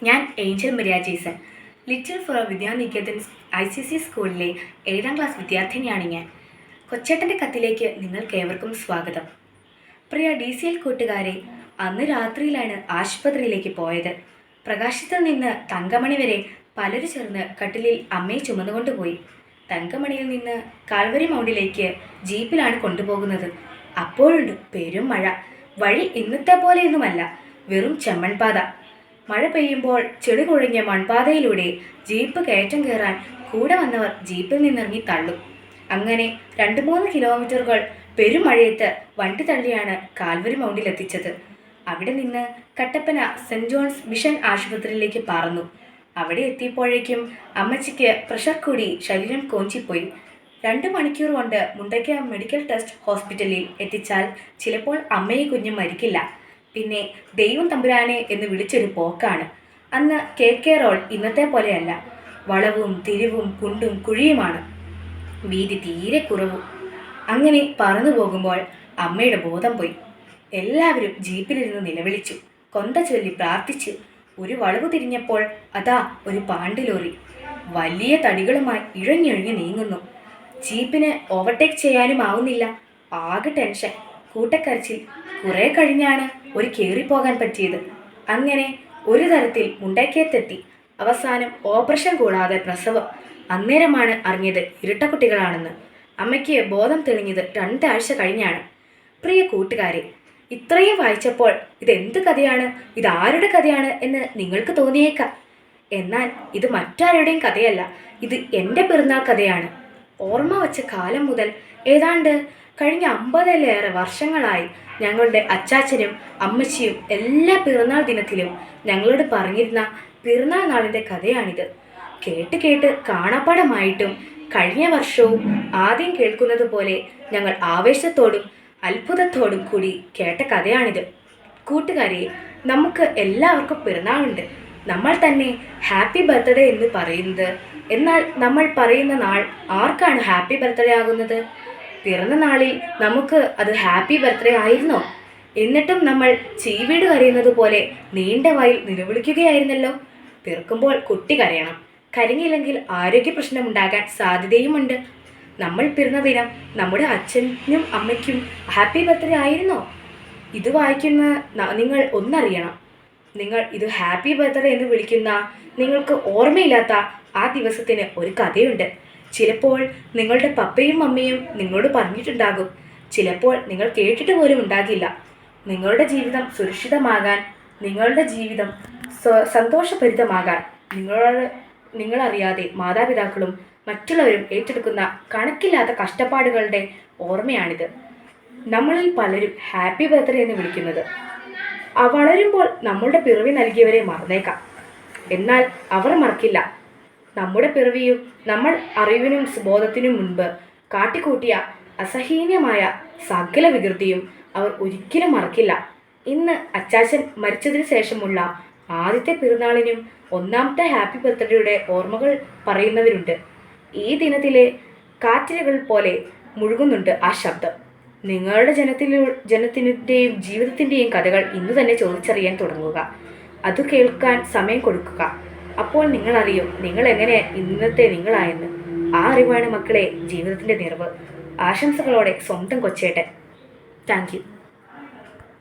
ഞാൻ Angel Maria Jason. Little four Vidyaniketan ICC സ്കൂളിലെ 7ാം class വിദ്യാർത്ഥിനിയാണ് ഞാൻ. കൊച്ചേട്ടൻ്റെ കത്തിലേക്ക് നിങ്ങൾക്കേവർക്കും സ്വാഗതം. പ്രിയ DCL കൂട്ടുകാരെ, അന്ന് രാത്രിയിലാണ് ആശുപത്രിയിലേക്ക് പോയത്. പ്രകാശത്തിൽ നിന്ന് തങ്കമണി വരെ പലരും ചേർന്ന് കട്ടിലിൽ അമ്മയെ ചുമന്നുകൊണ്ടുപോയി. തങ്കമണിയിൽ നിന്ന് കാൽവരി മൗണ്ടിലേക്ക് ജീപ്പിലാണ് കൊണ്ടുപോകുന്നത്. അപ്പോഴുണ്ട് പെരും മഴ. വഴി ഇന്നത്തെ പോലെയൊന്നുമല്ല, വെറും ചെമ്മൺപാത. മഴ പെയ്യുമ്പോൾ ചെളി കുഴഞ്ഞ മൺപാതയിലൂടെ ജീപ്പ് കയറ്റം കയറാൻ കൂടെ വന്നവർ ജീപ്പിൽ നിന്നിറങ്ങി തള്ളും. അങ്ങനെ 2-3 കിലോമീറ്ററുകൾ പെരുമഴയത്ത് വണ്ടി തള്ളിയാണ് കാൽവരി മൗണ്ടിലെത്തിച്ചത്. അവിടെ നിന്ന് കട്ടപ്പന സെൻറ് ജോൺസ് മിഷൻ ആശുപത്രിയിലേക്ക് പറന്നു. അവിടെ എത്തിയപ്പോഴേക്കും അമ്മച്ചിക്ക് പ്രഷർ കൂടി ശരീരം കോഞ്ചിപ്പോയി. 2 മണിക്കൂർ കൊണ്ട് മുണ്ടയ്ക്ക മെഡിക്കൽ ടെസ്റ്റ് ഹോസ്പിറ്റലിൽ എത്തിച്ചാൽ ചിലപ്പോൾ അമ്മയും കുഞ്ഞും മരിക്കില്ല. പിന്നെ ദൈവം തമ്പുരാനെ എന്ന് വിളിച്ചൊരു പോക്കാണ്. അന്ന് KK റോഡ് ഇന്നത്തെ പോലെയല്ല. വളവും തിരിവും കുണ്ടും കുഴിയുമാണ്. വീതി തീരെ കുറവും. അങ്ങനെ പറന്നു പോകുമ്പോൾ അമ്മയുടെ ബോധം പോയി. എല്ലാവരും ജീപ്പിലിരുന്ന് നിലവിളിച്ചു, കൊന്ത ചൊല്ലി പ്രാർത്ഥിച്ചു. ഒരു വളവ് തിരിഞ്ഞപ്പോൾ അതാ ഒരു പാണ്ടിലോറി വലിയ തടികളുമായി ഇഴഞ്ഞിഴഞ്ഞ് നീങ്ങുന്നു. ജീപ്പിന് ഓവർടേക്ക് ചെയ്യാനും ആവുന്നില്ല. ആകെ ടെൻഷൻ, കൂട്ടക്കരച്ചിൽ. കുറെ കഴിഞ്ഞാണ് ഒരു കയറിപ്പോകാൻ പറ്റിയത്. അങ്ങനെ ഒരു തരത്തിൽ മുണ്ടക്കയത്തെത്തി. അവസാനം ഓപ്പറേഷൻ കൂടാതെ പ്രസവം. അന്നേരമാണ് അറിഞ്ഞത് ഇരട്ടക്കുട്ടികളാണെന്ന്. അമ്മയ്ക്ക് ബോധം തെളിഞ്ഞത് 2 ആഴ്ച കഴിഞ്ഞാണ്. പ്രിയ കൂട്ടുകാരെ, ഇത്രയും വായിച്ചപ്പോൾ ഇതെന്ത് കഥയാണ്, ഇതാരുടെ കഥയാണ് എന്ന് നിങ്ങൾക്ക് തോന്നിയേക്കാം. എന്നാൽ ഇത് മറ്റാരുടെയും കഥയല്ല, ഇത് എൻ്റെ പിറന്നാൾ കഥയാണ്. ഓർമ്മ വച്ച കാലം മുതൽ ഏതാണ്ട് കഴിഞ്ഞ 50-ലേറെ വർഷങ്ങളായി ഞങ്ങളുടെ അച്ചാച്ചനും അമ്മച്ചിയും എല്ലാ പിറന്നാൾ ദിനത്തിലും ഞങ്ങളോട് പറഞ്ഞിരുന്ന പിറന്നാൾ നാളിൻ്റെ കഥയാണിത്. കേട്ട് കേട്ട് കാണാപ്പാടമായിട്ടും കഴിഞ്ഞ വർഷവും ആദ്യം കേൾക്കുന്നത് പോലെ ഞങ്ങൾ ആവേശത്തോടും അത്ഭുതത്തോടും കൂടി കേട്ട കഥയാണിത്. കൂട്ടുകാരെ, നമുക്ക് എല്ലാവർക്കും പിറന്നാളുണ്ട്. നമ്മൾ തന്നെ ഹാപ്പി ബർത്ത്ഡേ എന്ന് പറയുന്നത്. എന്നാൽ നമ്മൾ പറയുന്ന നാൾ ആർക്കാണ് ഹാപ്പി ബർത്ത്ഡേ ആകുന്നത്? പിറന്ന നാളിൽ നമുക്ക് അത് ഹാപ്പി ബർത്ത്ഡേ ആയിരുന്നോ? എന്നിട്ടും നമ്മൾ ചീവീട് കരയുന്നത് പോലെ നീണ്ട വായിൽ നിലവിളിക്കുകയായിരുന്നല്ലോ. പിറക്കുമ്പോൾ കുട്ടി കരയണം. കരഞ്ഞില്ലെങ്കിൽ ആരോഗ്യ പ്രശ്നമുണ്ടാകാൻ സാധ്യതയുമുണ്ട്. നമ്മൾ പിറന്ന ദിനം നമ്മുടെ അച്ഛനും അമ്മയ്ക്കും ഹാപ്പി ബർത്ത്ഡേ ആയിരുന്നോ? ഇത് വായിക്കുന്ന നിങ്ങൾ ഒന്നറിയണം. നിങ്ങൾ ഇത് ഹാപ്പി ബർത്ത്ഡേ എന്ന് വിളിക്കുന്ന നിങ്ങൾക്ക് ഓർമ്മയില്ലാത്ത ആ ദിവസത്തിന് ഒരു കഥയുണ്ട്. ചിലപ്പോൾ നിങ്ങളുടെ പപ്പയും അമ്മയും നിങ്ങളോട് പറഞ്ഞിട്ടുണ്ടാകും. ചിലപ്പോൾ നിങ്ങൾ കേട്ടിട്ട് പോലും ഉണ്ടാകില്ല. നിങ്ങളുടെ ജീവിതം സുരക്ഷിതമാകാൻ, നിങ്ങളുടെ ജീവിതം സന്തോഷഭരിതമാകാൻ നിങ്ങളറിയാതെ മാതാപിതാക്കളും മറ്റുള്ളവരും ഏറ്റെടുക്കുന്ന കണക്കില്ലാത്ത കഷ്ടപ്പാടുകളുടെ ഓർമ്മയാണിത്. നമ്മളിൽ പലരും ഹാപ്പി ബർത്ത്ഡേ എന്ന് വിളിക്കുന്നത്. വളരുമ്പോൾ നമ്മളുടെ പിറവി നൽകിയവരെ മറന്നേക്കാം. എന്നാൽ അവർ മറക്കില്ല. നമ്മുടെ പിറവിയും നമ്മൾ അറിവിനും ബോധത്തിനും മുൻപ് കാട്ടിക്കൂട്ടിയ അസഹനീയമായ സകല വികൃതിയും അവർ ഒരിക്കലും മറക്കില്ല. ഇന്ന് അച്ചാച്ചൻ മരിച്ചതിന് ശേഷമുള്ള ആദ്യത്തെ പിറന്നാളിനും 1ാമത്തെ ഹാപ്പി ബർത്ത്ഡേയുടെ ഓർമ്മകൾ പറയുന്നവരുണ്ട്. ഈ ദിനത്തിലെ കാറ്റിലുകൾ പോലെ മുഴുകുന്നുണ്ട് ആ ശബ്ദം. നിങ്ങളുടെ ജനത്തിൻ്റെയും ജീവിതത്തിൻ്റെയും കഥകൾ ഇന്നു തന്നെ ചോദിച്ചറിയാൻ തുടങ്ങുക. അത് കേൾക്കാൻ സമയം കൊടുക്കുക. അപ്പോൾ നിങ്ങളറിയും നിങ്ങൾ എങ്ങനെ ഇന്നത്തെ നിങ്ങളായെന്ന്. ആ അറിവാണ് മക്കളെ ജീവിതത്തിൻ്റെ നിറവ്. ആശംസകളോടെ സ്വന്തം കൊച്ചേട്ടൻ. Thank you.